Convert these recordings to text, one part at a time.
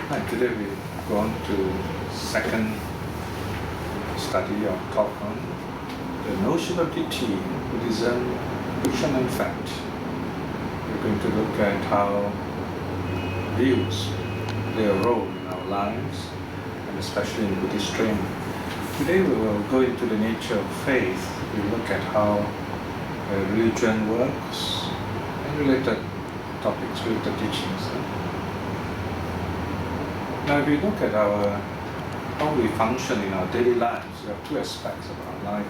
Hi, today we're going to second study or talk on the notion of deity, Buddhism, fiction and fact. We're going to look at how views play a role in our lives, and especially in Buddhist training. Today we will go into the nature of faith. We look at how religion works and related topics, related teachings. Now, if we look at how we function in our daily lives, we have two aspects of our life.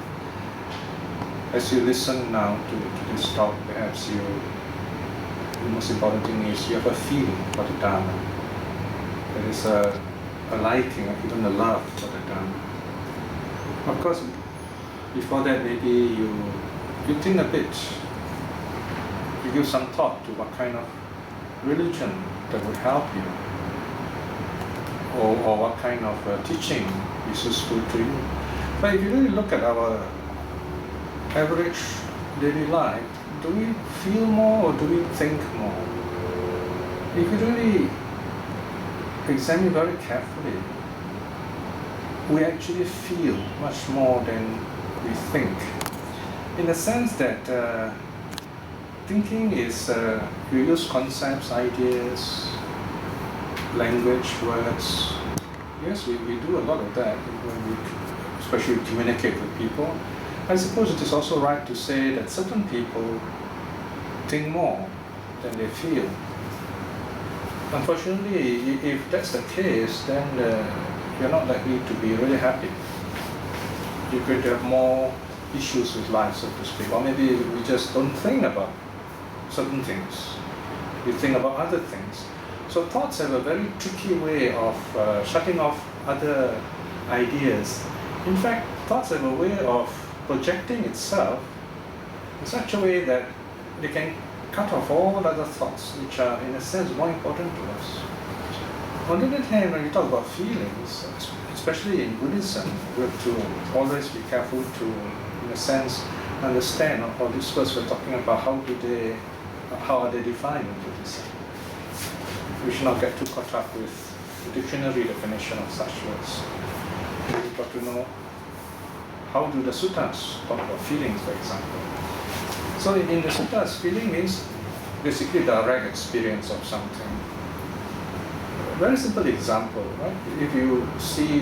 As you listen now to this talk, perhaps the most important thing is you have a feeling for the Dharma. There is a liking, or even a love for the Dharma. Of course, before that, maybe you think a bit, you give some thought to what kind of religion that would help you. Or what kind of teaching is useful to you. But if you really look at our average daily life, do we feel more or do we think more? If you really examine very carefully, we actually feel much more than we think. In the sense that thinking is, you use concepts, ideas, language, words. Yes, we do a lot of that when we especially communicate with people. I suppose it is also right to say that certain people think more than they feel. Unfortunately, if that's the case, then you're not likely to be really happy. You're going to have more issues with life, so to speak. Or maybe we just don't think about certain things. We think about other things. So thoughts have a very tricky way of shutting off other ideas. In fact, thoughts have a way of projecting itself in such a way that they can cut off all other thoughts, which are, in a sense, more important to us. On the other hand, when we talk about feelings, especially in Buddhism, we have to always be careful to, in a sense, understand all these words we're talking about, how are they defined in Buddhism. We should not get too caught up with the dictionary definition of such words. We've got to know how do the suttas talk about feelings, for example. So in the suttas, feeling means basically direct experience of something. A very simple example, right? If you see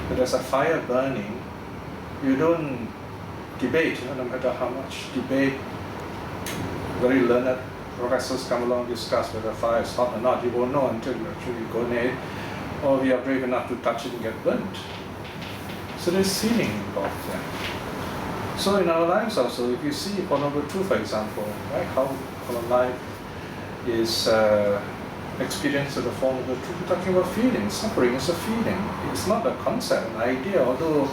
there's a fire burning, you don't debate, no matter how much debate, very learned professors come along, discuss whether fire is hot or not. You won't know until you actually go near it, or you are brave enough to touch it and get burnt. So there's feeling involved there. So in our lives also, if you see Four Noble Truths, for example, right, how our life is experienced with the Four Noble Truths, we're talking about feeling. Suffering is a feeling. It's not a concept, an idea, although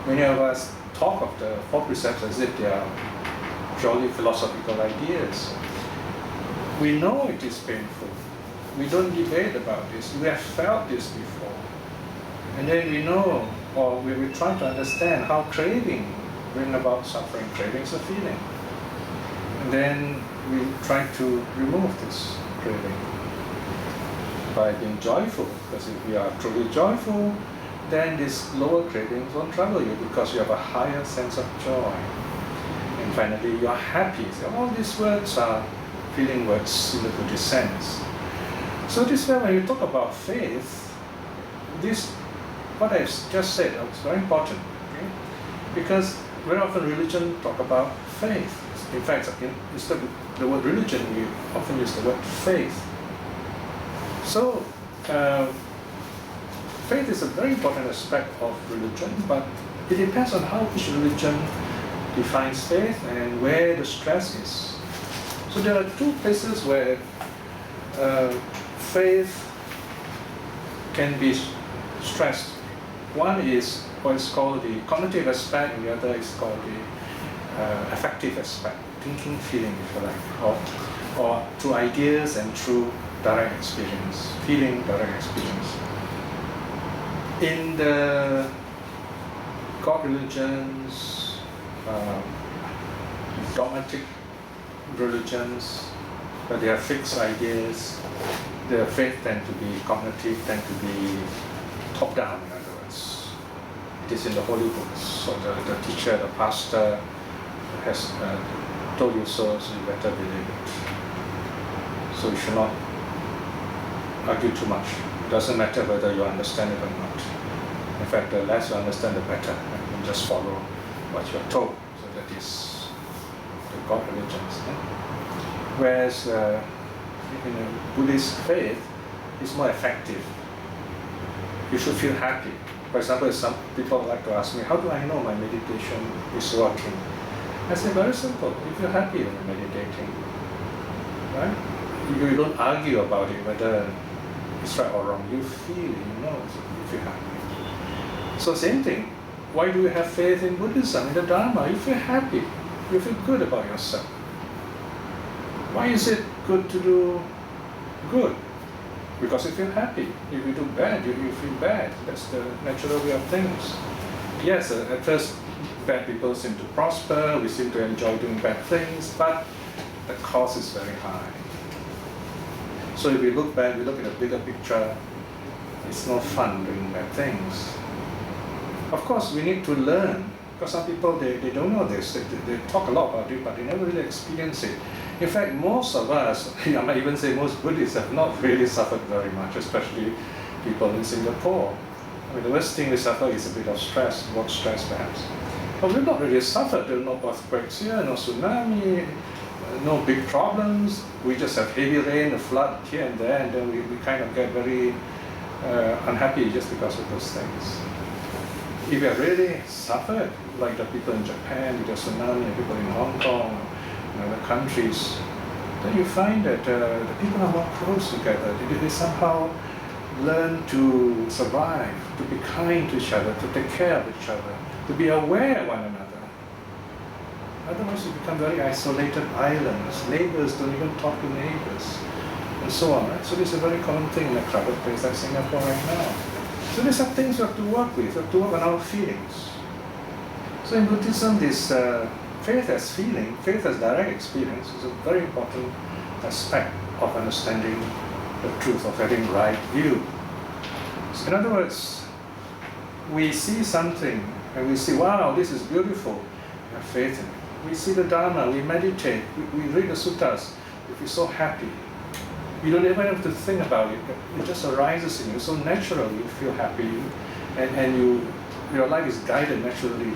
many of us talk of the Four Precepts as if they are purely philosophical ideas. We know it is painful. We don't debate about this. We have felt this before. And then we know, or we try to understand how craving brings about suffering. Craving is a feeling. And then we try to remove this craving by being joyful. Because if we are truly joyful, then these lower cravings won't trouble you because you have a higher sense of joy. And finally, you are happy. So all these words are feeling words in the Buddhist sense. So this way, when you talk about faith, what I've just said is very important, okay? Because very often religion talk about faith. In fact, instead of the word religion, we often use the word faith. So faith is a very important aspect of religion, but it depends on how each religion defines faith and where the stress is. So there are two places where faith can be stressed. One is what is called the cognitive aspect, and the other is called the affective aspect, thinking, feeling, if you like, or through ideas and through direct experience, feeling, direct experience. In the God religions, dogmatic religions, but they are fixed ideas. the faith tend to be cognitive, tend to be top-down, in other words. It is in the holy books. So the teacher, the pastor has told you so, so you better believe it. So you should not argue too much. It doesn't matter whether you understand it or not. In fact, the less you understand, the better. And just follow what you're told. So that is the God religions. Whereas in a Buddhist faith, it's more effective. You should feel happy. For example, some people like to ask me, how do I know my meditation is working? I say, very simple. If you're happy when you're meditating, right? You don't argue about it, whether it's right or wrong. You feel it, you know, if you're happy. So same thing. Why do you have faith in Buddhism, in the Dharma? You feel happy. You feel good about yourself. Why is it good to do good? Because you feel happy. If you do bad, you feel bad. That's the natural way of things. Yes, at first bad people seem to prosper, we seem to enjoy doing bad things, but the cost is very high. So if we look back, we look at the bigger picture, it's no fun doing bad things. Of course, we need to learn, because some people, they don't know this. They talk a lot about it, but they never really experience it. In fact, most of us, I might even say most Buddhists, have not really suffered very much, especially people in Singapore. I mean, the worst thing we suffer is a bit of stress, work stress perhaps. But we've not really suffered. There are no earthquakes here, no tsunami, no big problems. We just have heavy rain, a flood here and there, and then we kind of get very unhappy just because of those things. If you have really suffered, like the people in Japan, with the tsunami, people in Hong Kong, and other countries, then you find that the people are more close together. They somehow learn to survive, to be kind to each other, to take care of each other, to be aware of one another. Otherwise you become very isolated islands. Neighbors don't even talk to neighbors, and so on. Right? So this is a very common thing in a crowded place like Singapore right now. So these are things we have to work with. We have to work on our feelings. So in Buddhism, this faith as feeling, faith as direct experience is a very important aspect of understanding the truth, of having right view. So in other words, we see something and we see, wow, this is beautiful. We have faith in it. We see the Dharma, we meditate, we read the suttas, we feel so happy. You don't even have to think about it. It just arises in you. So naturally you feel happy, and your life is guided naturally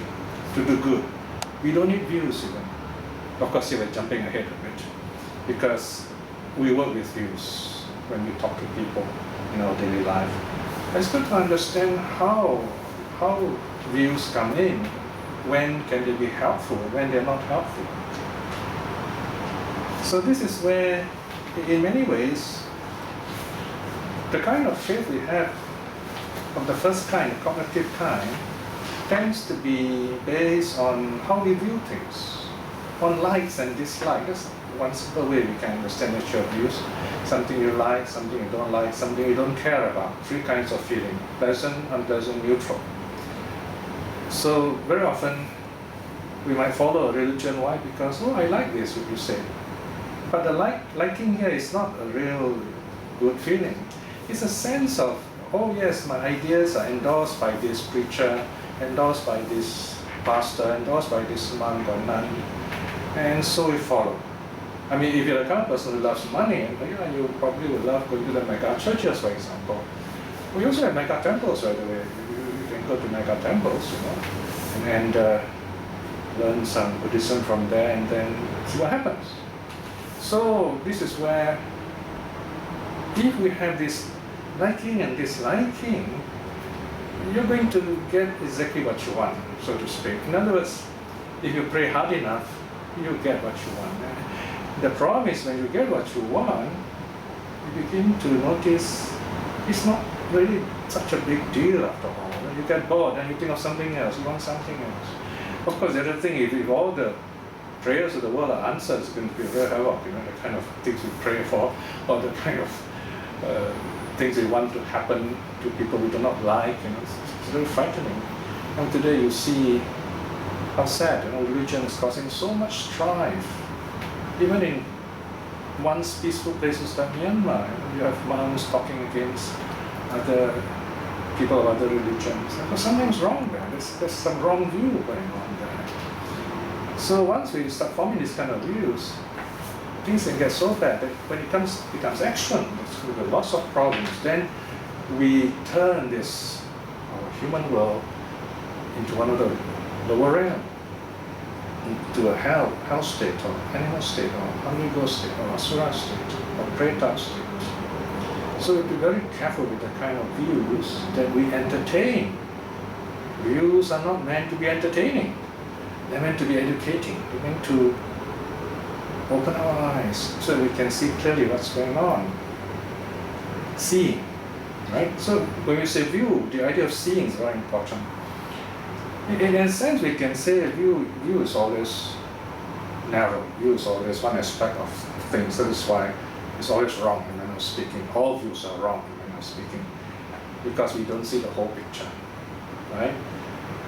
to do good. We don't need views even. Of course, here we're jumping ahead a bit, because we work with views when we talk to people in our daily life. It's good to understand how views come in, when can they be helpful, when they're not helpful. So this is where, in many ways, the kind of faith we have of the first kind, the cognitive kind, tends to be based on how we view things, on likes and dislikes. That's one simple way we can understand nature views. Something you like, something you don't like, something you don't care about. Three kinds of feeling: pleasant, unpleasant, neutral. So very often we might follow a religion. Why? Because, oh, I like this, what you say. But the liking here is not a real good feeling. It's a sense of, oh yes, my ideas are endorsed by this preacher, endorsed by this pastor, endorsed by this monk or nun, and so we follow. I mean, if you're the kind of person who loves money, you probably would love going to the mega churches, for example. We also have mega temples, by the way. You can go to mega temples, and learn some Buddhism from there, and then see what happens. So this is where, if we have this liking and disliking, you're going to get exactly what you want, so to speak. In other words, if you pray hard enough, you get what you want. The problem is, when you get what you want, you begin to notice it's not really such a big deal after all. When you get bored and you think of something else, you want something else. Of course, the other thing, if all the prayers of the world are answered, it's going to be real havoc, the kind of things we pray for, or the kind of things we want to happen to people we do not like, it's very frightening. And today you see how sad, religion is causing so much strife, even in once peaceful places like Myanmar. You have monks talking against other people of other religions. But something's wrong there. There's some wrong view going on there. So once we start forming these kind of views, things can get so bad that when it becomes action, with lots of problems, then we turn this human world into one of the lower realm, into a hell state, or animal state, or hungry ghost state, or asura state, or preta state. So we have to be very careful with the kind of views that we entertain. Views are not meant to be entertaining. They're meant to be educating. They're meant to open our eyes so we can see clearly what's going on. Seeing, right? So when we say view, the idea of seeing is very important. In a sense, we can say view is always narrow. View is always one aspect of things. That is why it's always wrong in manner of speaking. All views are wrong in manner of speaking because we don't see the whole picture, right?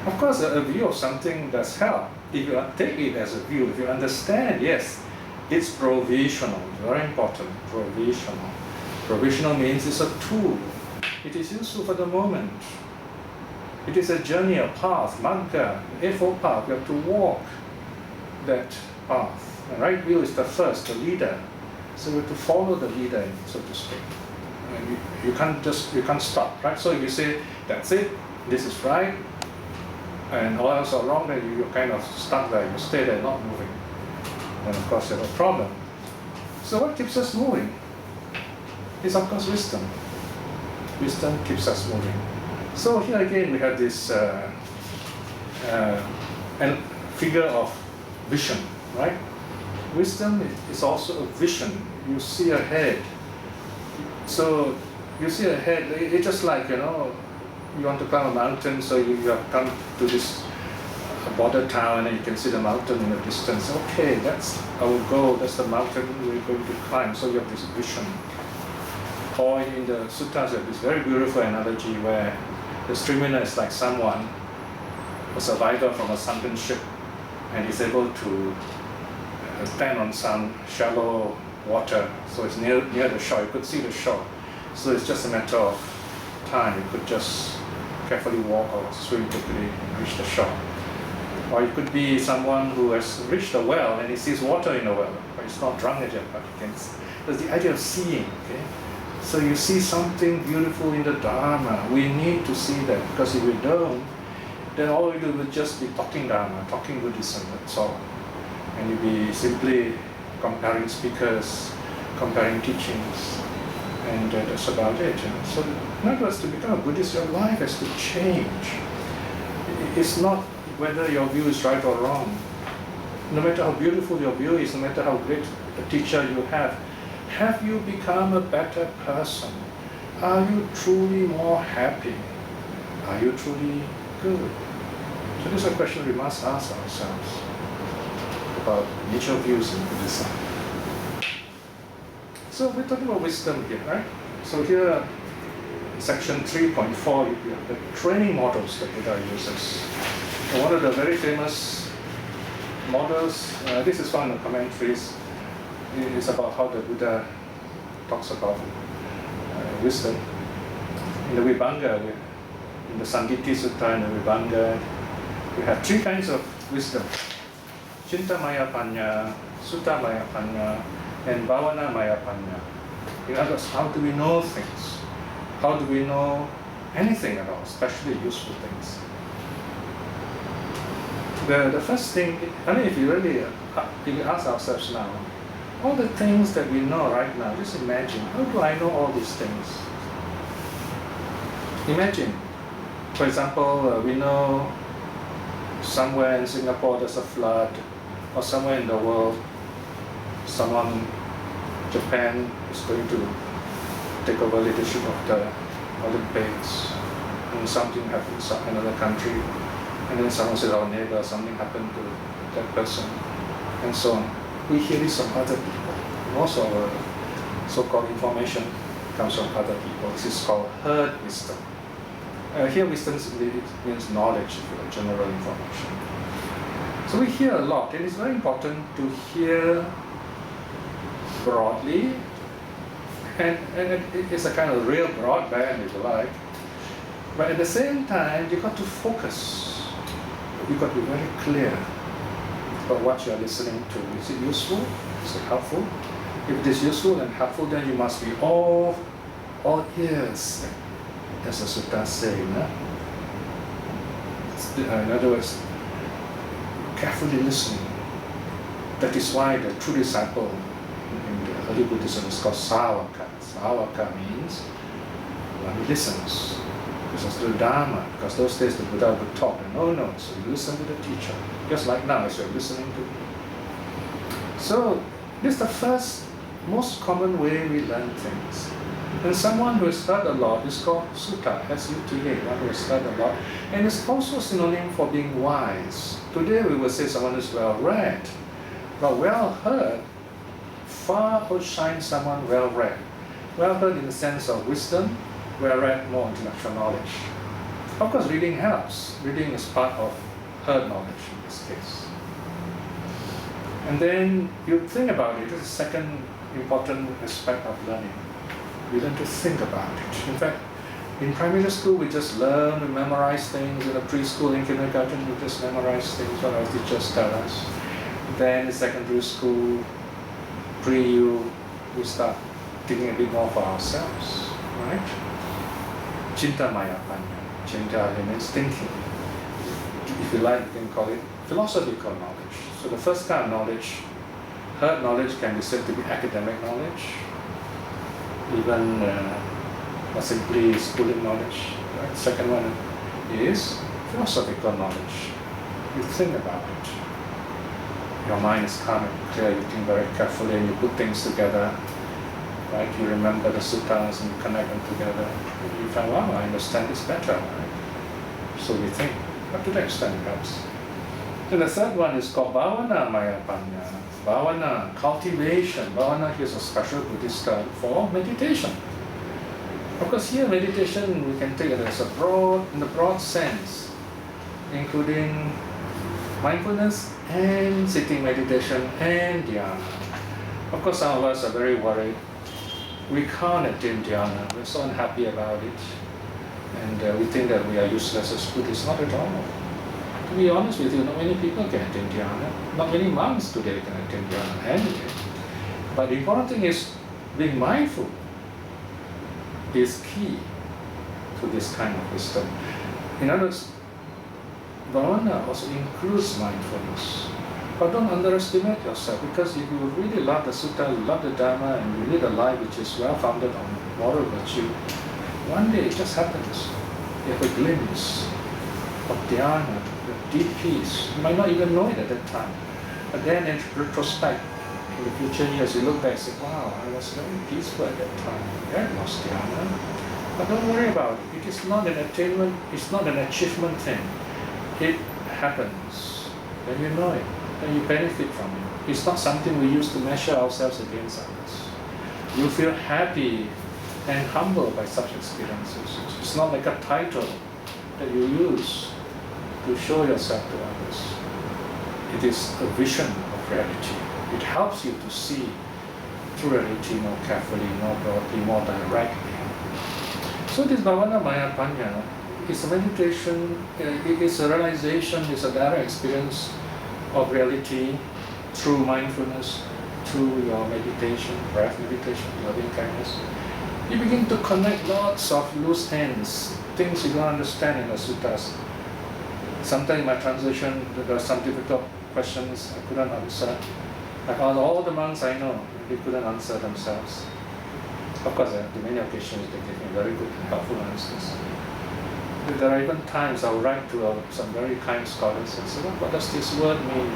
Of course, a view of something that's hell, if you take it as a view, if you understand, yes, it's provisional, very important, provisional. Provisional means it's a tool. It is useful for the moment. It is a journey, a path, marga, eightfold path. You have to walk that path. The right view is the first, the leader. So we have to follow the leader, so to speak. And you can't stop, right? So if you say, that's it, this is right, and all else are wrong, then you're kind of stuck there, you stay there, not moving. And of course you have a problem. So what keeps us moving? Is of course wisdom. Wisdom keeps us moving. So here again we have this figure of vision, right? Wisdom is also a vision. You see ahead. So you see ahead. It's just like, you want to climb a mountain, so you have come to this border town and you can see the mountain in the distance. Okay, that's our goal. That's the mountain we're going to climb. So you have this vision. Or in the suttas, you have this very beautiful analogy where the streamer is like someone, a survivor from a sunken ship, and he's able to stand on some shallow water. So it's near the shore. You could see the shore. So it's just a matter of time. You could just carefully walk or swim quickly and reach the shore. Or it could be someone who has reached a well and he sees water in the well, but he's not drunk yet, but he can see. There's the idea of seeing, okay? So you see something beautiful in the Dharma. We need to see that, because if we don't, then all we do will just be talking Dharma, talking Buddhism, that's all. And you'll be simply comparing speakers, comparing teachings, and that's about it. So in other words, to become a Buddhist, your life has to change. It's not whether your view is right or wrong. No matter how beautiful your view is, no matter how great a teacher you have you become a better person? Are you truly more happy? Are you truly good? So this is a question we must ask ourselves about nature of views in Buddhism. So we're talking about wisdom here, right? So here, section 3.4, you have the training models that Buddha uses. And one of the very famous models, this is one of the commentaries, is about how the Buddha talks about wisdom. In the Vibhanga, in the Sangiti Sutta and the Vibhanga, we have three kinds of wisdom. Chintamaya Panya, Suttamaya Panya, and Bhavanamaya Panya. In other words, how do we know things? How do we know anything at all, especially useful things? The first thing, if you ask ourselves now, all the things that we know right now, just imagine, how do I know all these things? Imagine, for example, we know somewhere in Singapore there's a flood, or somewhere in the world, Japan is going to take over leadership of the Olympics, and something happens in another country, and then someone says, our neighbor, something happened to that person, and so on. We hear this from other people. Most of our so-called information comes from other people. This is called herd wisdom. Here wisdom means knowledge, general information. So we hear a lot, and it's very important to hear broadly, and it's a kind of real broadband, if you like. But at the same time, you got to focus. You got to be very clear about what you are listening to. Is it useful? Is it helpful? If it is useful and helpful, then you must be all ears, as the sutta say. No? In other words, carefully listening. That is why the true disciple in the early Buddhism is called sāvaka. Sāvaka means one who listens. Listens to the Dharma, because those days the Buddha would talk, and no, so you listen to the teacher. Just like now, as you're listening to me. So, this is the first, most common way we learn things. And someone who has heard a lot is called sutta, S-U-T-A, one who has heard a lot. And it's also synonym for being wise. Today we will say someone is well read. But well heard far outshines someone well read. Well heard in the sense of wisdom, well read more intellectual knowledge. Of course, reading helps. Reading is part of heard knowledge in this case. And then you think about it. This is the second important aspect of learning. We learn to think about it. In fact, in primary school, we just learn to memorize things. In the preschool, in kindergarten, we just memorize things what our teachers tell us. Then in secondary school, pre-U, we start thinking a bit more for ourselves, right? Cinta maya panya. Cinta means thinking. If you like, you can call it philosophical knowledge. So the first kind of knowledge, heard knowledge, can be said to be academic knowledge, even not simply schooling knowledge. Right? Second one is philosophical knowledge. You think about it. Your mind is calm and clear, you think very carefully and you put things together. Right? You remember the suttas and you connect them together. And you find, wow, I understand this better. Right? So we think, up to that extent perhaps. Then the third one is called bhavana maya panya. Bhavana, cultivation. Bhavana is a special Buddhist term for meditation. Of course, here meditation we can take it as in the broad sense, including mindfulness and sitting meditation and dhyana. Of course, some of us are very worried. We can't attain dhyana. We're so unhappy about it. And we think that we are useless as Buddhists. Not at all. To be honest with you, not many people can attain dhyana. Not many monks today can attain dhyana anyway. But the important thing is being mindful is key to this kind of wisdom. In other words, bhavana also includes mindfulness. But don't underestimate yourself, because if you really love the sutta, you love the Dharma, and you lead a life which is well founded on moral virtue, one day it just happens. You have a glimpse of dhyana, the deep peace. You might not even know it at that time. But then in retrospect, in the future years, you look back and say, wow, I was very peaceful at that time. That was dhyana. But don't worry about it. It is not an attainment, it's not an achievement thing. It happens. Then you know it. Then you benefit from it. It's not something we use to measure ourselves against others. You feel happy and humbled by such experiences. It's not like a title that you use to show yourself to others. It is a vision of reality. It helps you to see through reality more carefully, more broadly, more directly. So this bhavana maya panya is a meditation, it is a realization, it's a direct experience of reality through mindfulness, through your meditation, breath meditation, loving kindness. You begin to connect lots of loose ends, things you don't understand in the suttas. Sometimes in my translation, there are some difficult questions I couldn't answer. Like all the monks I know, they couldn't answer themselves. Of course, on many occasions they gave me very good and helpful answers. There are even times I'll write to some very kind scholars and say, well, what does this word mean,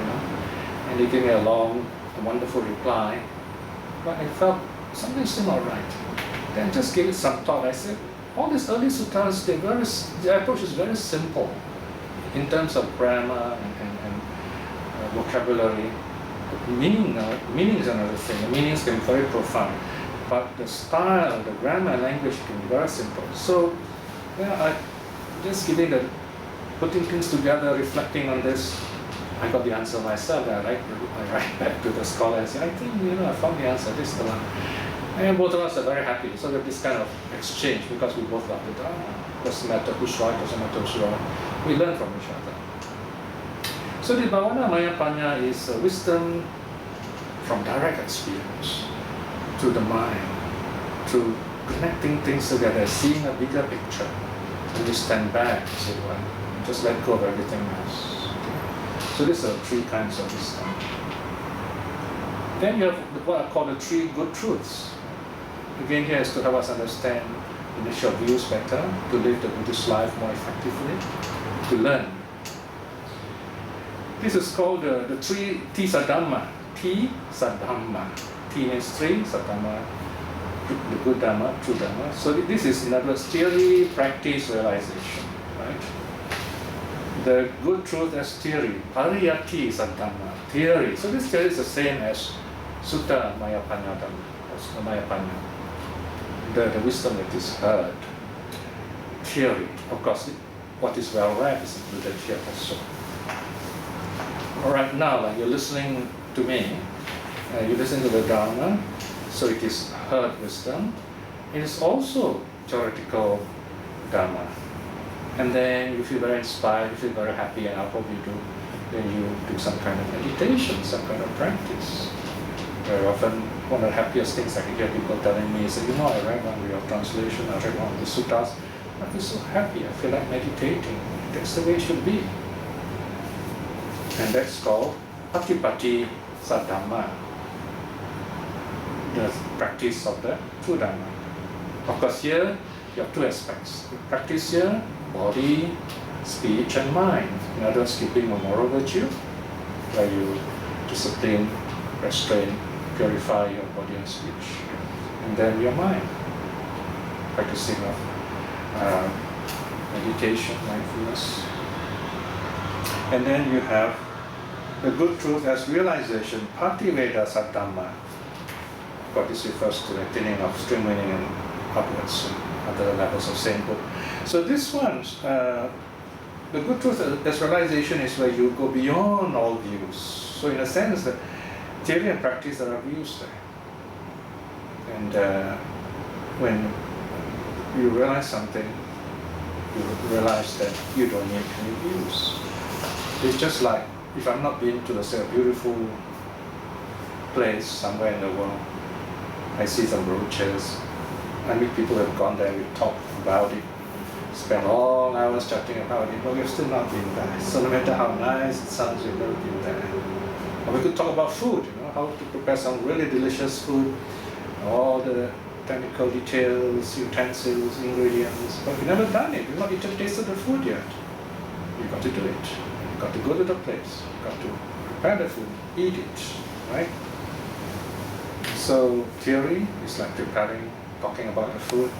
And they give me a long, wonderful reply. But I felt something seemed all right. Then just gave it some thought. I said, all these early suttas, their approach is very simple in terms of grammar and vocabulary. Meaning is another thing. The meanings can be very profound. But the style, the grammar and language can be very simple. So, I just putting things together, reflecting on this, I got the answer myself. I write back to the scholar and say, I think, I found the answer, this is the one. And both of us are very happy. So we have this kind of exchange because we both love the Dharma. Doesn't matter who's right, doesn't matter who's wrong. We learn from each other. So the Bhavana Maya Panya is wisdom from direct experience to the mind, to connecting things together, seeing a bigger picture. And you stand back and say, well, just let go of everything else. So these are three kinds of wisdom. Then you have what are called the three good truths. Again, here is to help us understand initial views better, to live the Buddhist life more effectively, to learn. This is called the three Tisadhamma. Tisadhamma. T means three, Sadhamma, the good Dhamma, true Dhamma. So this is, in other words, theory, practice, realization. Right? The good truth as theory. Pariyatti Sadhamma. Theory. So this theory is the same as Sutta Maya Panya Dhamma, Maya Panya. The wisdom that is heard. Theory. Of course, what is well read is included here also. Alright, now like you're listening to me, you listen to the Dharma, so it is heard wisdom. It is also theoretical Dharma. And then you feel very inspired, you feel very happy, and I hope you do. Then you do some kind of meditation, some kind of practice. Very often, one of the happiest things I can hear people telling me is that, I read one of your translation, I read one of the suttas, I feel so happy, I feel like meditating. That's the way it should be. And that's called Patipatti Saddhamma, the practice of the true Dhamma. Of course, here you have two aspects. The practice here, body, speech, and mind. In other words, keeping a moral virtue, where you discipline, restrain, purify your body and speech. And then your mind, practicing of meditation, mindfulness. And then you have the good truth as realization, Pativeda Saddhamma. Of course, this refers to the thinning of streamlining and upwards, and other levels of sainthood. So this one, the good truth as realization is where you go beyond all views. So in a sense, the theory and practice there are views there. And when you realize something, you realize that you don't need any views. It's just like if I'm not been to, say, a beautiful place somewhere in the world, I see some roaches, I meet people who have gone there, we talk about it, spend long hours chatting about it, but we've still not been there. So no matter how nice it sounds, we've never been there. Or we could talk about food, how to prepare some really delicious food, all the technical details, utensils, ingredients, but we've never done it, we've not even tasted the food yet. You've got to do it. You've got to go to the place, you've got to prepare the food, eat it, right? So theory is like preparing, talking about the food,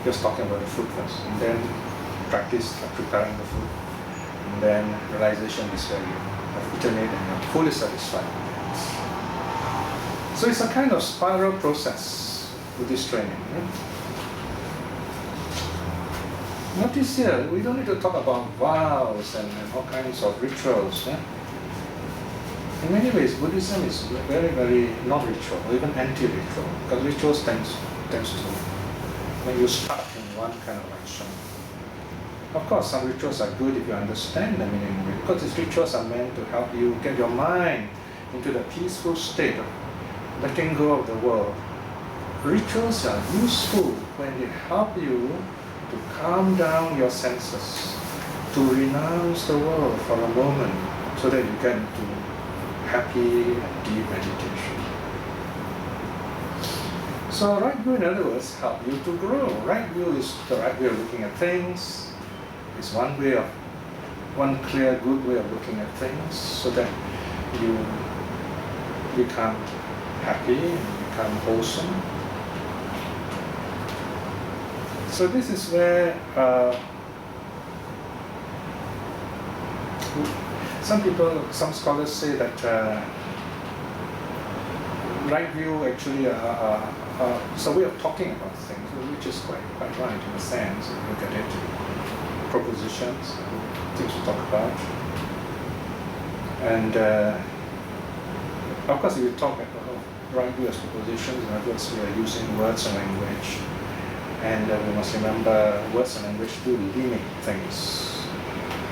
just talking about the food first, and then practice like preparing the food, and then realization is where you have eaten it and you're fully satisfied. So it's a kind of spiral process with this training. Right? Notice here, we don't need to talk about vows and all kinds of rituals. In many ways, Buddhism is very, very non-ritual, or even anti-ritual, because rituals tends to make you stuck in one kind of action. Of course, some rituals are good if you understand the meaning of it, because these rituals are meant to help you get your mind into the peaceful state of letting go of the world. Rituals are useful when they help you to calm down your senses, to renounce the world for a moment, so that you get into happy and deep meditation. So right view, in other words, help you to grow. Right view is the right way of looking at things. It's one clear, good way of looking at things, so that you become happy and become wholesome. So this is where some scholars say that right view actually is a way of talking about things, which is quite right in a sense. If you look at it, propositions, things to talk about. And of course, if you talk about right view as propositions, in other words, we are using words and language. And we must remember words and language do limit things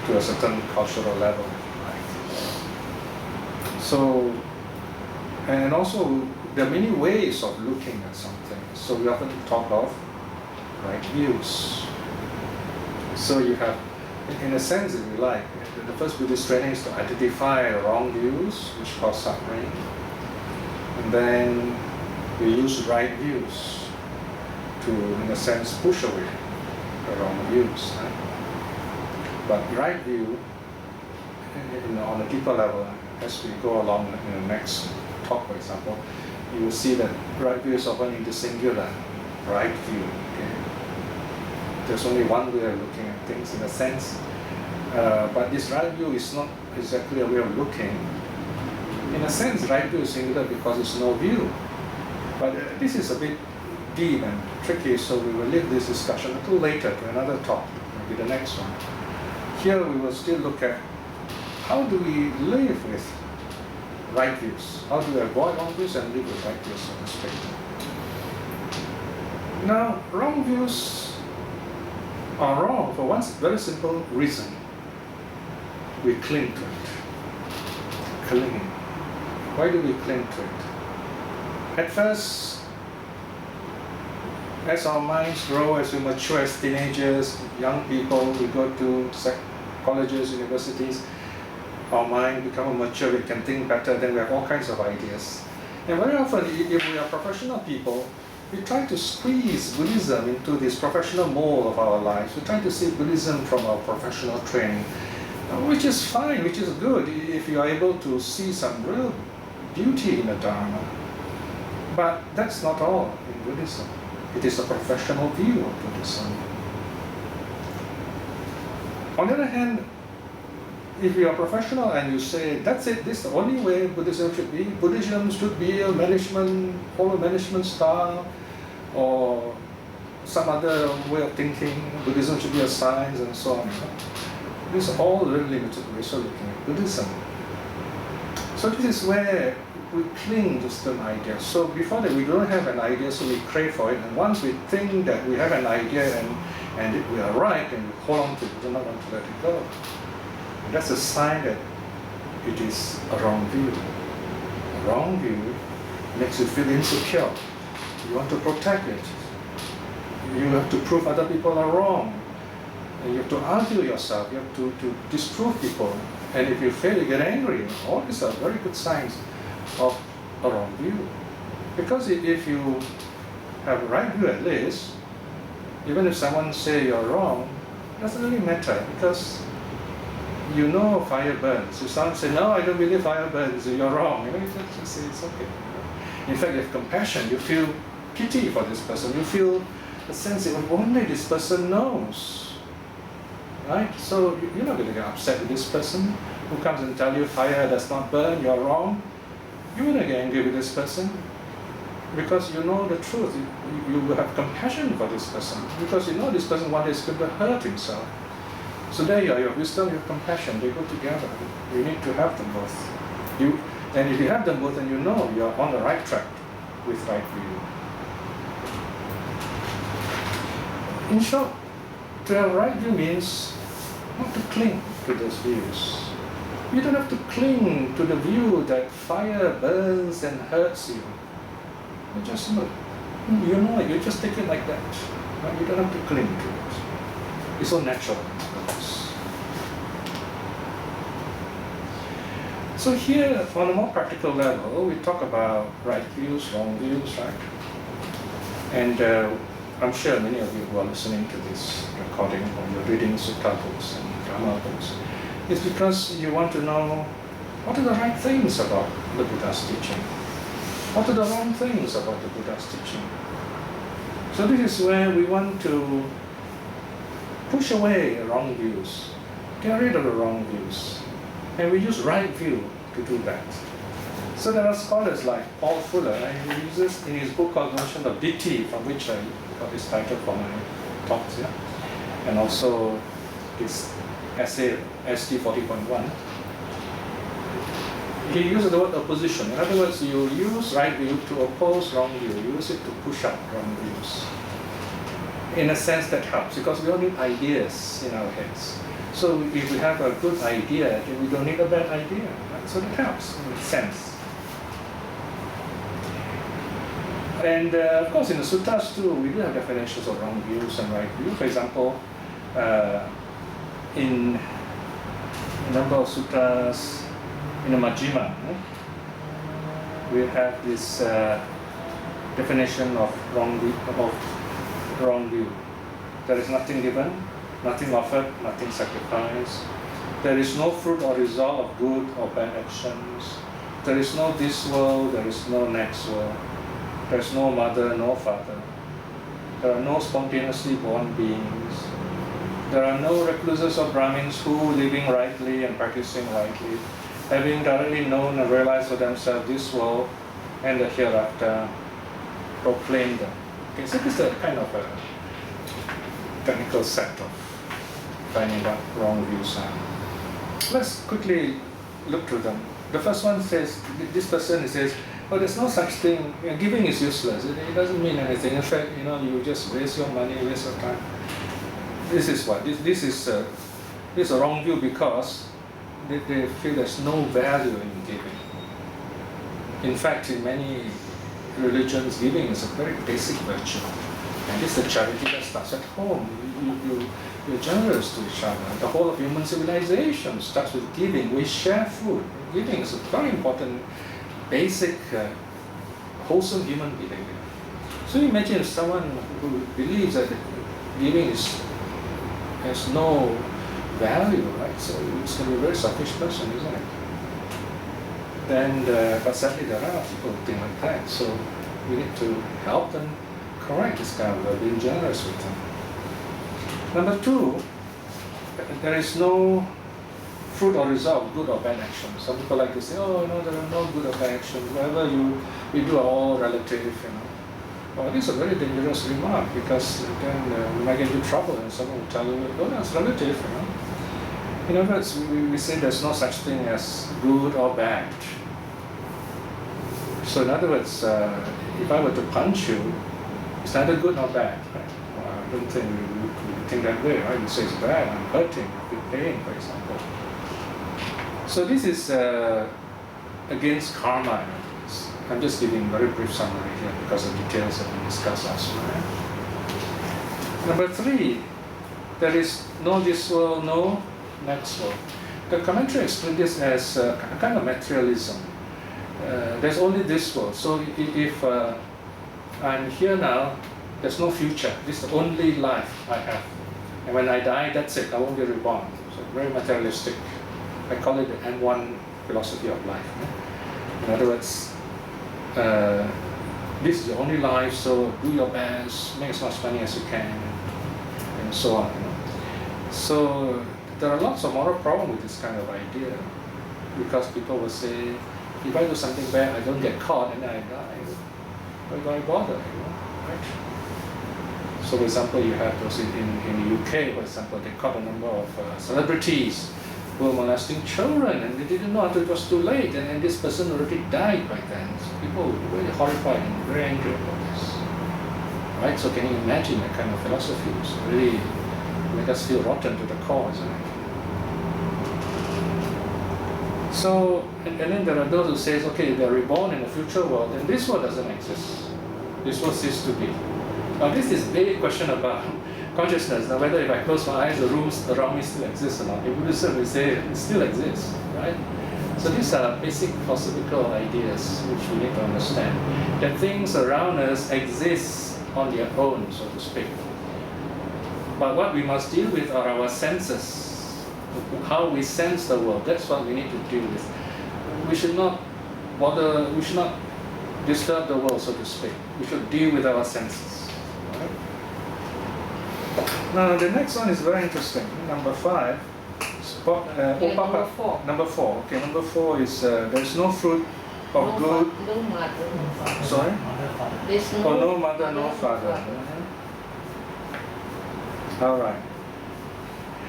to a certain cultural level. Right? So, and also, there are many ways of looking at something. So we often talk of right views. So you have, in a sense, if you like, the first Buddhist training is to identify wrong views, which cause suffering. And then we use right views to, in a sense, push away the wrong views. Right? But right view, on a deeper level, as we go along in the next talk, for example, you will see that right view is often in the singular, right view. Okay? There's only one way of looking at things, in a sense. But this right view is not exactly a way of looking. In a sense, right view is singular because it's no view. But this is a bit deep and tricky, so we will leave this discussion a little later to another talk, maybe the next one. Here we will still look at how do we live with right views? How do we avoid wrong views and live with right views, so to speak? Now, wrong views are wrong for one very simple reason. We cling to it. Clinging. Why do we cling to it? At first, as our minds grow, as we mature as teenagers, young people, we go to colleges, universities, our mind becomes mature, we can think better, then we have all kinds of ideas. And very often, if we are professional people, we try to squeeze Buddhism into this professional mold of our lives. We try to see Buddhism from our professional training, which is fine, which is good, if you are able to see some real beauty in the Dharma. But that's not all in Buddhism. It is a professional view of Buddhism. On the other hand, if you are professional and you say, that's it, this is the only way Buddhism should be, Buddhism should be a follow management style, or some other way of thinking, Buddhism should be a science, and so on. These are all very limited ways of looking at Buddhism. So this is where we cling to certain ideas. So before that, we don't have an idea, so we crave for it. And once we think that we have an idea and we are right, and we hold on to it, we do not want to let it go. And that's a sign that it is a wrong view. A wrong view makes you feel insecure. You want to protect it. You have to prove other people are wrong. And you have to argue yourself. You have to disprove people. And if you fail, you get angry. All these are very good signs of a wrong view. Because if you have a right view at least, even if someone say you're wrong, it doesn't really matter, because you know fire burns. If someone say, no, I don't believe fire burns, you're wrong. You just say it's okay. In fact, you have compassion. You feel pity for this person. You feel a sense that only this person knows. Right? So you're not going to get upset with this person who comes and tells you fire does not burn, you're wrong. You wouldn't get angry with this person because you know the truth. You will have compassion for this person because you know this person one day is going to hurt himself. So there you are, your wisdom, your compassion, they go together. You need to have them both. And if you have them both, then you know you're on the right track with right view. In short, to have right view means not to cling to those views. You don't have to cling to the view that fire burns and hurts you. You just know. You know it, you just take it like that. Right? You don't have to cling to it. It's so natural. So here, on a more practical level, we talk about right views, wrong views, right? And I'm sure many of you who are listening to this recording or you're reading Sutta books and Dharma books, it's because you want to know what are the right things about the Buddha's teaching? What are the wrong things about the Buddha's teaching? So this is where we want to push away wrong views, get rid of the wrong views. And we use right view to do that. So there are scholars like Paul Fuller, and he uses in his book called Notion of Ditthi, from which I got this title for my talks here, and also his essay, ST 40.1. he uses the word opposition. In other words, you use right view to oppose wrong view. You use it to push up wrong views. In a sense that helps, because we all need ideas in our heads. So if we have a good idea, then we don't need a bad idea. Right? So that helps in a sense. And of course, in the suttas too, we do have definitions of wrong views and right view. For example, in a number of suttas, in the Majjhima, we have this definition of wrong view. There is nothing given, nothing offered, nothing sacrificed. There is no fruit or result of good or bad actions. There is no this world, there is no next world. There is no mother, no father. There are no spontaneously born beings. There are no recluses or Brahmins who, living rightly and practicing rightly, having directly known and realized for themselves this world and the hereafter, proclaim them. Okay, so this is a kind of a technical set of finding what wrong views are. Let's quickly look through them. The first one says, this person says, oh, there's no such thing, giving is useless, it doesn't mean anything. In fact, you just waste your money, waste your time. This is what? This is a wrong view because they feel there's no value in giving. In fact, in many religions, giving is a very basic virtue. And this is a charity that starts at home. You're generous to each other. The whole of human civilization starts with giving. We share food. Giving is a very important, basic, wholesome human behavior. So imagine someone who believes that giving has no value, right? So it's going to be a very selfish person, isn't it? But sadly there are people who think like that. So we need to help them correct this kind of being generous with them. Number two, there is no fruit or result, good or bad action. Some people like to say, oh, there are no good or bad actions. Whatever we do are all relative, Well, this is a very dangerous remark because then we might get into trouble and someone will tell you, oh, that's relative, In other words, we say there's no such thing as good or bad. So in other words, if I were to punch you, it's neither good nor bad, right? Well, I don't think we think that way, right? You say it's bad, I'm hurting, I'm in pain, for example. So this is against karma. I'm just giving a very brief summary here because the details have been discussed elsewhere. Number three, there is no this world, no next world. The commentary explains this as a kind of materialism. There's only this world. So if I'm here now, there's no future. This is the only life I have. And when I die, that's it. I won't be reborn. So very materialistic. I call it the M1 philosophy of life. In other words, this is the only life, so do your best, make as much money as you can, and so on. So there are lots of moral problems with this kind of idea, because people will say, if I do something bad, I don't get caught, and then I die. Why do I bother? Right? So, for example, you have those in the UK, for example, they caught a number of celebrities who were molesting children, and they didn't know until it was too late, and this person already died by then. So people were really horrified and very angry about this. Right? So can you imagine that kind of philosophy? It's really make us feel rotten to the core, isn't it? So, and then there are those who say, okay, they're reborn in the future world, and this world doesn't exist. This world ceases to be. Now this is a big question about consciousness. Now whether if I close my eyes, the rooms around me still exist or not. In Buddhism we say it still exists, right? So these are basic philosophical ideas which we need to understand. That things around us exist on their own, so to speak. But what we must deal with are our senses, how we sense the world. That's what we need to deal with. We should not disturb the world, so to speak. We should deal with our senses. Right? Now the next one is very interesting. Number 5. Number 4. Number 4. Okay, number 4 is there is no fruit of good. No mother, no father. Sorry? There's No mother, no father. All right.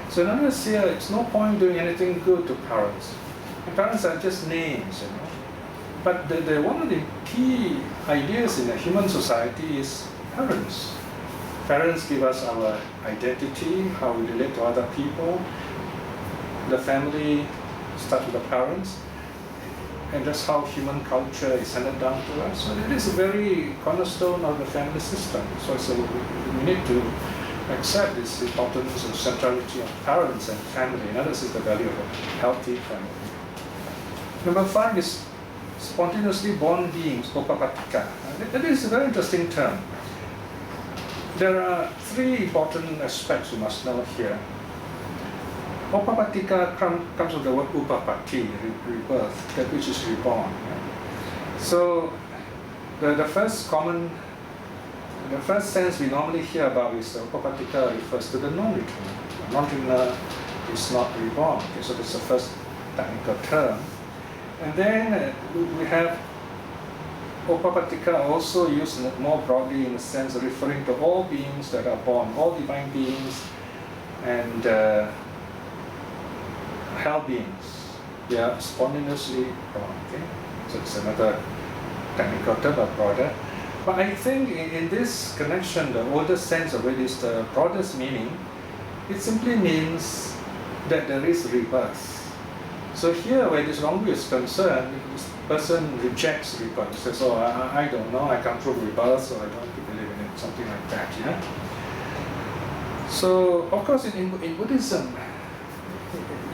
So in other words here, it's no point doing anything good to parents. And parents are just names, you know. But one of the key ideas in a human society is parents. Parents give us our identity, how we relate to other people. The family starts with the parents, and that's how human culture is handed down to us. So it is a very cornerstone of the family system. So we need to accept this importance and centrality of parents and family. And this is the value of a healthy family. Number 5 is spontaneously born beings, opapatika. That is a very interesting term. There are 3 important aspects you must know here. Opapatika comes from the word upapati, rebirth, that which is reborn. So the first sense we normally hear about is opapatika refers to the non-returner. The non-returner is not reborn. Okay, so that's the first technical term. And then we have opapatika also used more broadly in the sense of referring to all beings that are born, all divine beings and hell beings. They are spontaneously born. Okay? So it's another technical term, but broader. But I think in this connection, the oldest sense of it is the broadest meaning. It simply means that there is rebirth. So here, where this wrongview is concerned, this person rejects rebirth. He says, "Oh, I don't know. I come through rebirth, so I don't believe in it." Something like that. Yeah. So, of course, in Buddhism,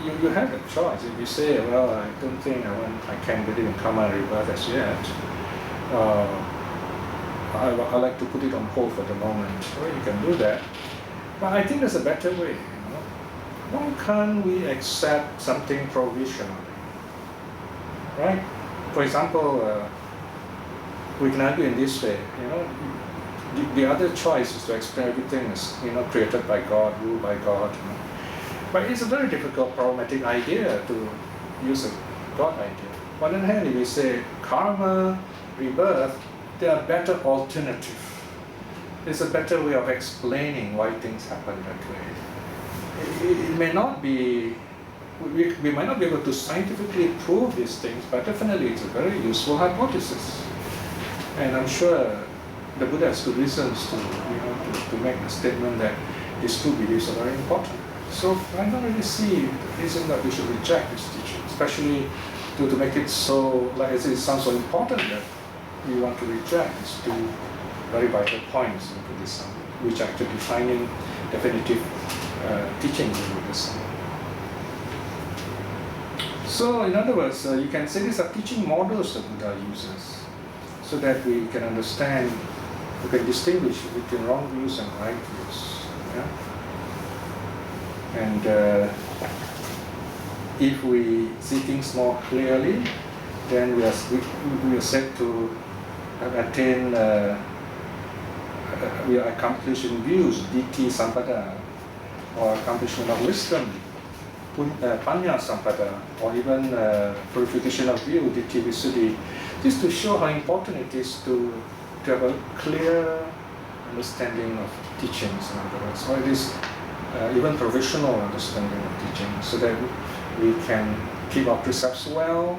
you have a choice. If you say, "Well, I don't think I can believe in karma and rebirth as yet. I like to put it on hold for the moment." Well, you can do that. But I think there's a better way. Why can't we accept something provisionally? Right? For example, we can argue in this way. The other choice is to explain everything as created by God, ruled by God. But it's a very difficult, problematic idea to use a God idea. On the other hand, if we say karma, rebirth, there are better alternatives. There's a better way of explaining why things happen that way. It may not be, we might not be able to scientifically prove these things, but definitely it's a very useful hypothesis. And I'm sure the Buddha has good reasons to make the statement that these 2 beliefs are very important. So I don't really see the reason that we should reject this teaching, especially to make it so, like I say, it sounds so important that we want to reject these 2 very vital points in Buddhism, which are actually defining definitive teachings in Buddhism. So, in other words, you can say these are teaching models that Buddha uses, so that we can understand, we can distinguish between wrong views and right views. Yeah? And if we see things more clearly, then we are said to have attained, we are accomplishing views, ditti sampada, or accomplishment of wisdom, panya sampada, or even purification of view, ditti visuddhi. Just to show how important it is to have a clear understanding of teachings, in other words, or it is even provisional understanding of teachings, so that we can keep our precepts well.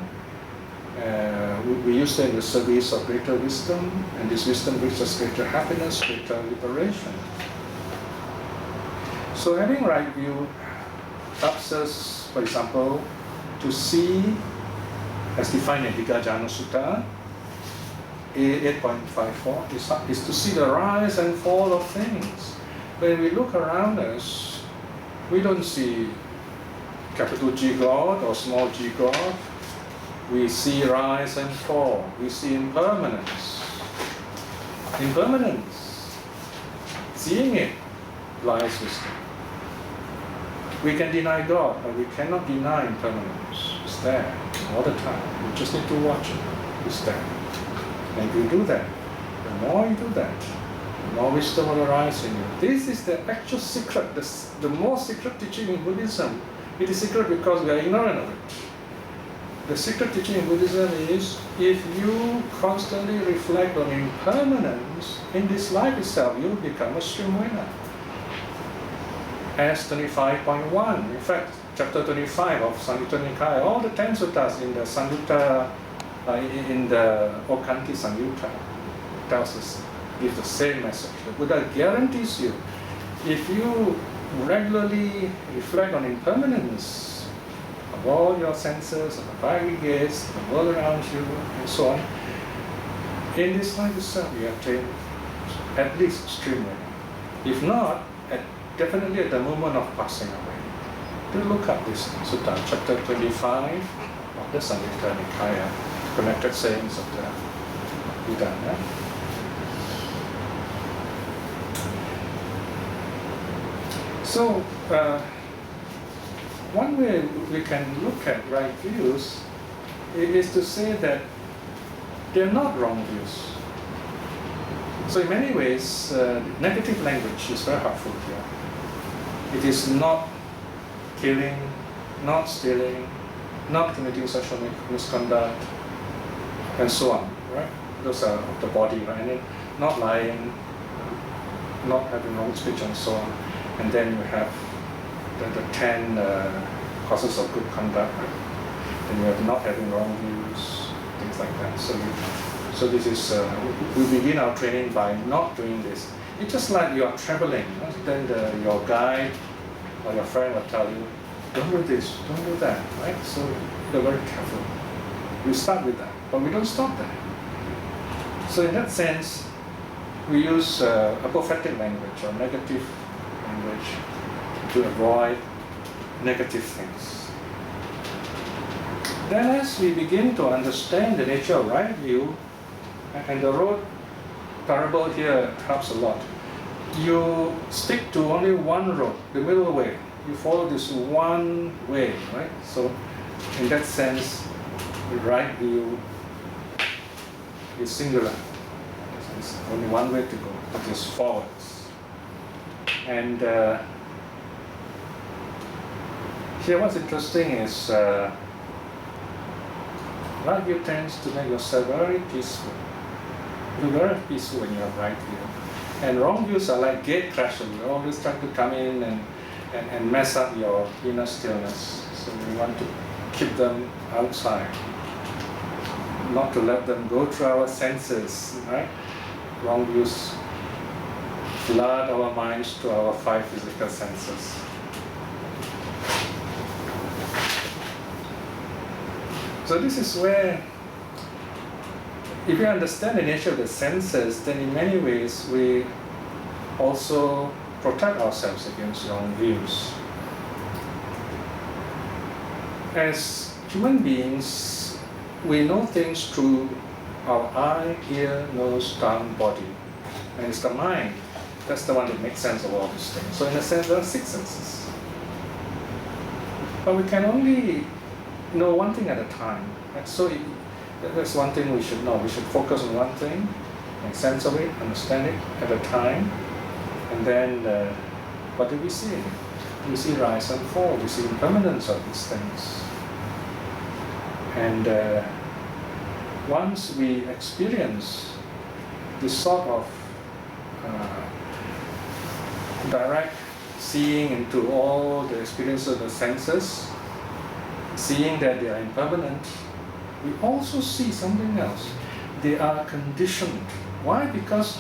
We use them in the service of greater wisdom, and this wisdom brings us greater happiness, greater liberation. So having right view helps us, for example, to see, as defined in Digajana Sutta, 8.54, is to see the rise and fall of things. When we look around us, we don't see capital G God or small g God. We see rise and fall. We see impermanence. Impermanence. Seeing it lies wisdom. We can deny God, but we cannot deny impermanence. It's there all the time. We just need to watch it. It's there. And if you do that, the more you do that, the more wisdom will arise in you. This is the actual secret, the most secret teaching in Buddhism. It is secret because we are ignorant of it. The secret teaching in Buddhism is, if you constantly reflect on impermanence in this life itself, you will become a stream winner. S 25.1. In fact, chapter 25 of Samyutta Nikaya, all the 10 suttas in the Samyutta, in the Okanti Samyutta, tells us, gives the same message. The Buddha guarantees you, if you regularly reflect on impermanence of all your senses, of the five gates, the world around you, and so on, in this life itself you attain at least streamlining. If not, definitely at the moment of passing away. Do look up this sutta, chapter 25 of the Samyutta Nikaya, connected sayings of the Buddha. Yeah? So, one way we can look at right views is to say that they're not wrong views. So in many ways, negative language is very helpful here. It is not killing, not stealing, not committing sexual misconduct, and so on, right? Those are of the body, right? And then not lying, not having wrong speech, and so on. And then you have the 10 causes of good conduct, right? And you have not having wrong views, things like that. So this is, we begin our training by not doing this. It's just like you are traveling, right? Then your guide or your friend will tell you, don't do this, don't do that, right? So you're very careful. We start with that, but we don't stop there. So in that sense, we use apophatic language or negative language to avoid negative things. Then as we begin to understand the nature of right view, and the road parable here helps a lot. You stick to only one road, the middle way. You follow this one way, right? So in that sense, the right view is singular. There's only one way to go, which is forwards. And here what's interesting is right view tends to make yourself very peaceful. You're very peaceful when you have right view. And wrong views are like gate crashers. You're always trying to come in and mess up your inner stillness. So we want to keep them outside, not to let them go through our senses, right? Wrong views flood our minds to our five physical senses. So this is where, if you understand the nature of the senses, then in many ways we also protect ourselves against wrong views. As human beings, we know things through our eye, ear, nose, tongue, body. And it's the mind, that's the one that makes sense of all these things. So in a sense, there are six senses. But we can only know one thing at a time. Right? So that's one thing we should know. We should focus on one thing, make sense of it, understand it at a time, and then what do we see? We see rise and fall. We see impermanence of these things. And once we experience this sort of direct seeing into all the experiences of the senses, seeing that they are impermanent, we also see something else. They are conditioned. Why? Because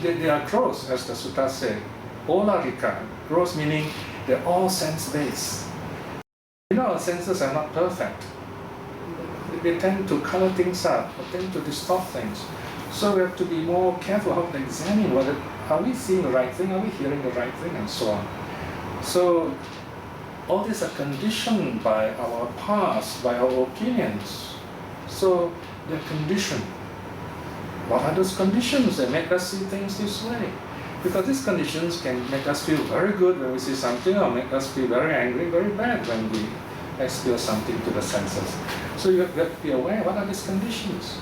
they are gross, as the sutta said. Olarika, gross meaning they're all sense-based. You know, our senses are not perfect. They tend to color things up, or tend to distort things. So we have to be more careful how to examine whether are we seeing the right thing, are we hearing the right thing, and so on. So all these are conditioned by our past, by our opinions. So they're conditioned. What are those conditions that make us see things this way? Because these conditions can make us feel very good when we see something, or make us feel very angry, very bad when we experience something to the senses. So you have to be aware, what are these conditions?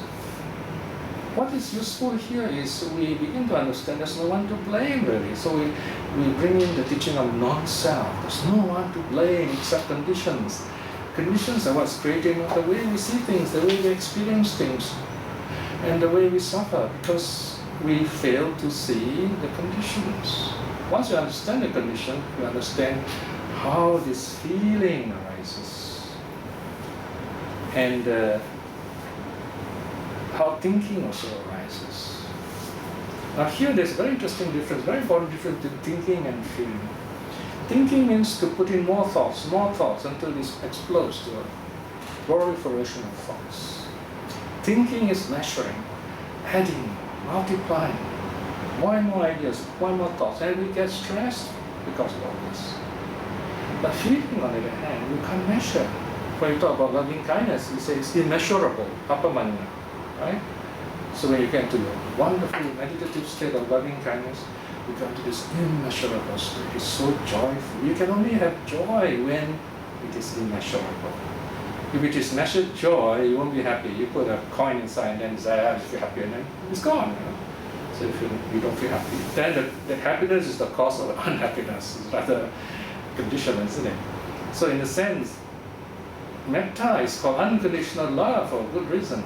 What is useful here is we begin to understand there's no one to blame really. So we bring in the teaching of non-self. There's no one to blame except conditions. Conditions are what's creating the way we see things, the way we experience things, and the way we suffer, because we fail to see the conditions. Once you understand the condition, you understand how this feeling arises, and how thinking also arises. Now here there's a very interesting difference, very important difference between thinking and feeling. Thinking means to put in more thoughts until it explodes to a proliferation of thoughts. Thinking is measuring, adding, multiplying, more and more ideas, more and more thoughts, and we get stressed because of all this. But feeling, on the other hand, you can't measure. When you talk about loving kindness, you say it's immeasurable, apamanya, right? So when you get to a wonderful meditative state of loving kindness, you come to this immeasurable state. It's so joyful. You can only have joy when it is immeasurable. If it is measured joy, you won't be happy. You put a coin inside and then you say, I feel happy, and then it's gone. You know? So if you don't feel happy, then the happiness is the cause of unhappiness. It's rather conditional, isn't it? So in a sense, metta is called unconditional love for a good reason.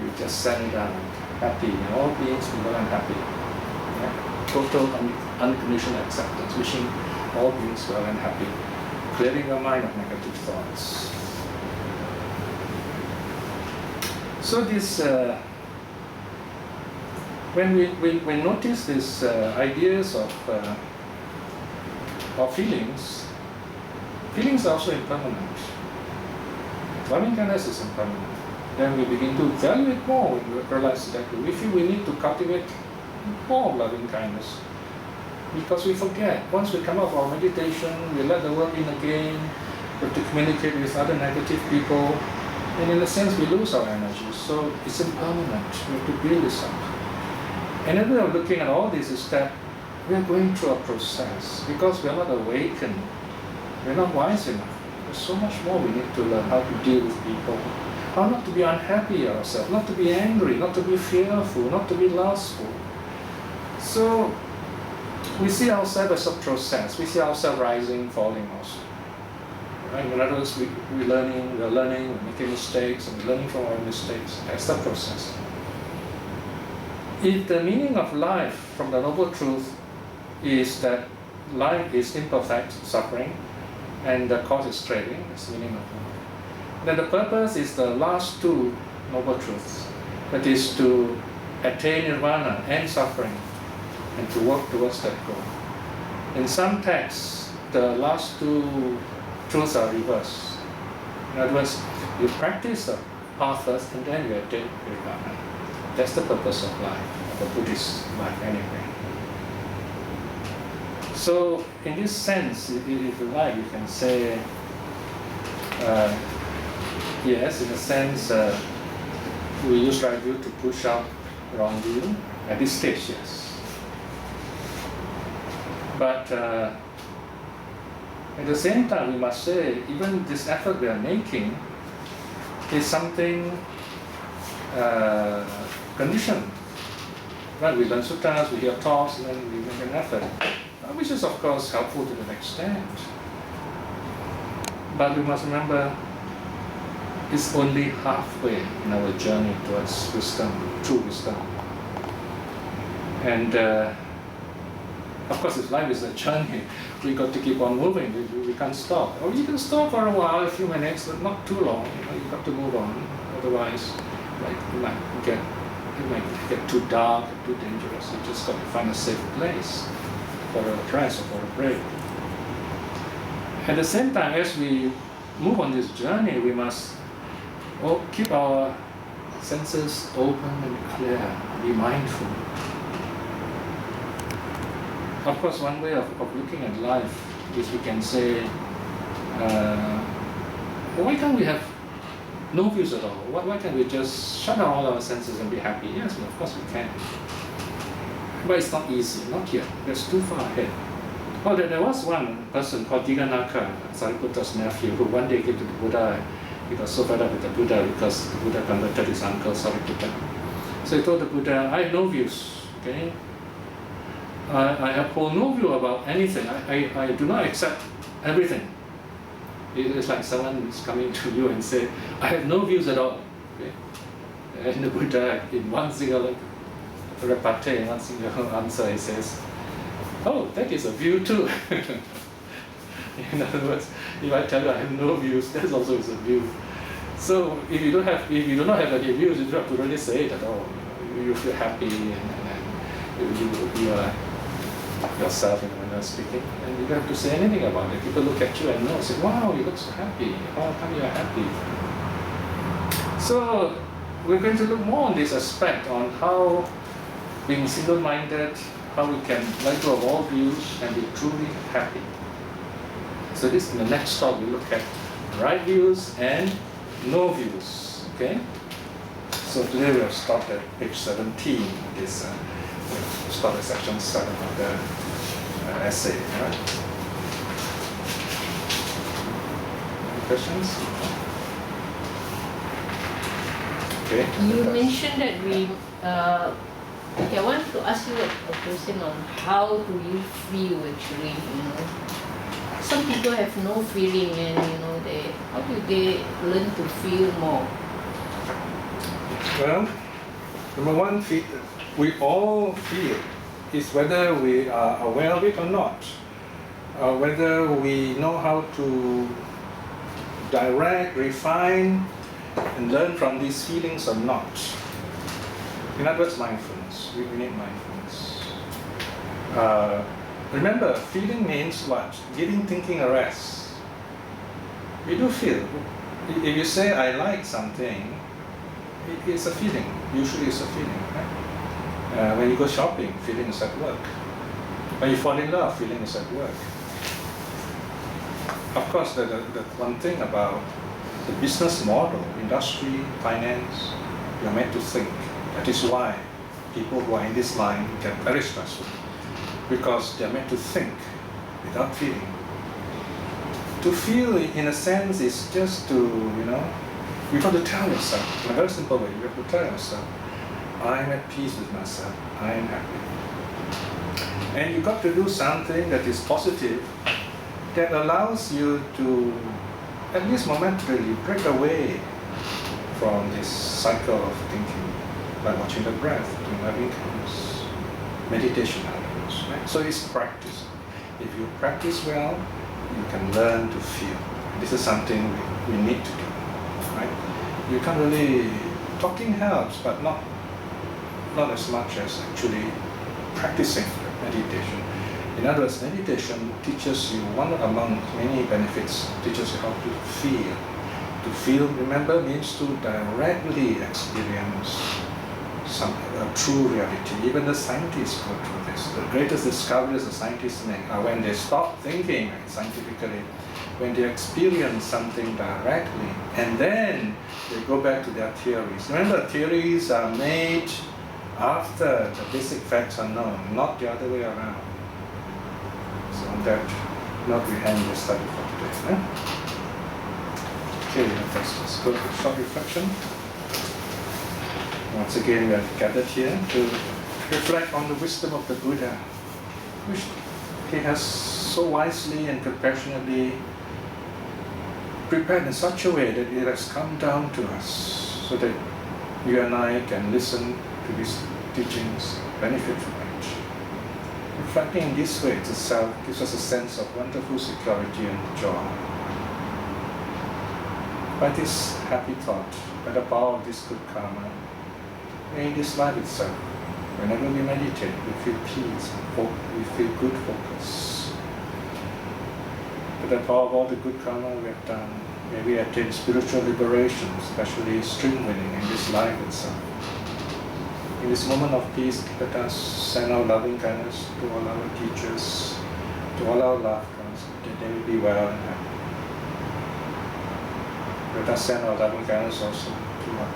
You just settle down, happy, and all beings be well and happy. Yeah? Total unconditional acceptance, wishing all beings well and happy, clearing your mind of negative thoughts. So this, when we notice these ideas of feelings, feelings are also impermanent. Loving kindness is impermanent. Then we begin to value it more. We realize that we feel we need to cultivate more loving kindness, because we forget. Once we come out of our meditation, we let the world in again, we have to communicate with other negative people, and in a sense we lose our energy. So it's impermanent. We have to build this up. Another way of looking at all this is that we are going through a process because we are not awakened. We are not wise enough. There's so much more we need to learn how to deal with people, how not to be unhappy ourselves, not to be angry, not to be fearful, not to be lustful. So we see ourselves as a process. We see ourselves rising, falling also. Right? In other words, we're learning, we're making mistakes, and we're learning from our mistakes. That's the process. If the meaning of life from the Noble Truth is that life is imperfect, suffering, and the cause is striving, that's the meaning of life, then the purpose is the last two Noble Truths, that is to attain nirvana, end suffering, and to work towards that goal. In some texts, the last two truths are reversed. In other words, you practice the path first and then you attain nirvana. That's the purpose of life, of the Buddhist life anyway. So in this sense, if you like, you can say, yes, in a sense, we use right view to push out wrong view. At this stage, yes. But at the same time, we must say, even this effort we are making is something conditioned. Right? We learn suttas, we hear talks, and then we make an effort, which is of course helpful to an extent. But we must remember, it's only halfway in our journey towards wisdom, true wisdom. And of course, if life is a journey, we got to keep on moving. We can't stop. Or you can stop for a while, a few minutes, but not too long. You got to move on. Otherwise, it might get too dark, too dangerous. You just got to find a safe place for a rest or for a break. At the same time, as we move on this journey, we must keep our senses open and clear, be mindful. Of course, one way of looking at life is we can say, why can't we have no views at all? Why can't we just shut down all our senses and be happy? Yes, of course we can. But it's not easy, not yet. That's too far ahead. Oh, there was one person called Diganaka, Sariputta's nephew, who one day came to the Buddha. He got so fed up with the Buddha because the Buddha converted his uncle Sariputta. So he told the Buddha, I have no views, okay? I have no view about anything. I do not accept everything. It's like someone is coming to you and say, I have no views at all. Okay? And the Buddha, in one single repartee, in one single answer, he says, oh, that is a view too. In other words, if I tell you I have no views, that also is a view. So if you do not have any views, you don't have to really say it at all. You feel happy and you are yourself when you're speaking, and you don't have to say anything about it. People look at you and know, say, wow, you look so happy. How come you're happy? So we're going to look more on this aspect, on how being single-minded, how we can let go of all views and be truly happy. So this, in the next talk, we look at right views and no views. Okay? So today we have stopped at page 17 of this. We've stopped at section 7 of the essay. Right? Any questions? Okay. You mentioned that we. Okay, I want to ask you a question on how do you feel actually, you know. Some people have no feeling and, you know, how do they learn to feel more? Well, number one, we all feel. It's whether we are aware of it or not. Whether we know how to direct, refine, and learn from these feelings or not. In other words, mindfulness. We need mindfulness. Remember, feeling means what? Giving thinking a rest. We do feel. If you say, I like something, it's a feeling. Usually it's a feeling. Right? When you go shopping, feeling is at work. When you fall in love, feeling is at work. Of course, the one thing about the business model, industry, finance, you're meant to think. That is why people who are in this line get very stressful, because they're meant to think without feeling. To feel, in a sense, is just to, you got to tell yourself, in a very simple way, you have to tell yourself, I'm at peace with myself, I am happy. And you got to do something that is positive, that allows you to, at least momentarily, break away from this cycle of thinking, by watching the breath, doing loving kindness, meditation happens, right? So it's practice. If you practice well, you can learn to feel. This is something we need to do, right? You can't really, talking helps, but not as much as actually practicing meditation. In other words, meditation teaches you, one among many benefits, teaches you how to feel. To feel, remember, means to directly experience a true reality. Even the scientists go through this. The greatest discoveries the scientists make are when they stop thinking scientifically, when they experience something directly, and then they go back to their theories. Remember, theories are made after the basic facts are known, not the other way around. So on that note, we end the study for today. Okay, let's go to a short reflection. Once again, we are gathered here to reflect on the wisdom of the Buddha, which he has so wisely and compassionately prepared in such a way that it has come down to us, so that you and I can listen to these teachings, benefit from it. Reflecting in this way itself gives us a sense of wonderful security and joy. By this happy thought, by the power of this good karma, in this life itself, whenever we meditate, we feel peace, we feel good focus. With the power of all the good karma we have done, may we attain spiritual liberation, especially stream winning in this life itself. In this moment of peace, let us send our loving kindness to all our teachers, to all our loved ones, that they will be well and happy. Let us send our loving kindness also to our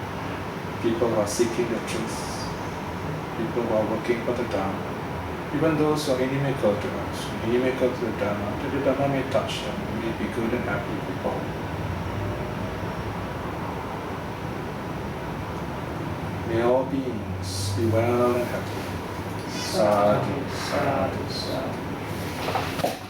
people who are seeking the truth, people who are working for the Dharma, even those who are inimical to us, inimical to the Dharma, that the Dharma may touch them, may be good and happy people. May all beings be well and happy. Sadhu, sadhu, sadhu.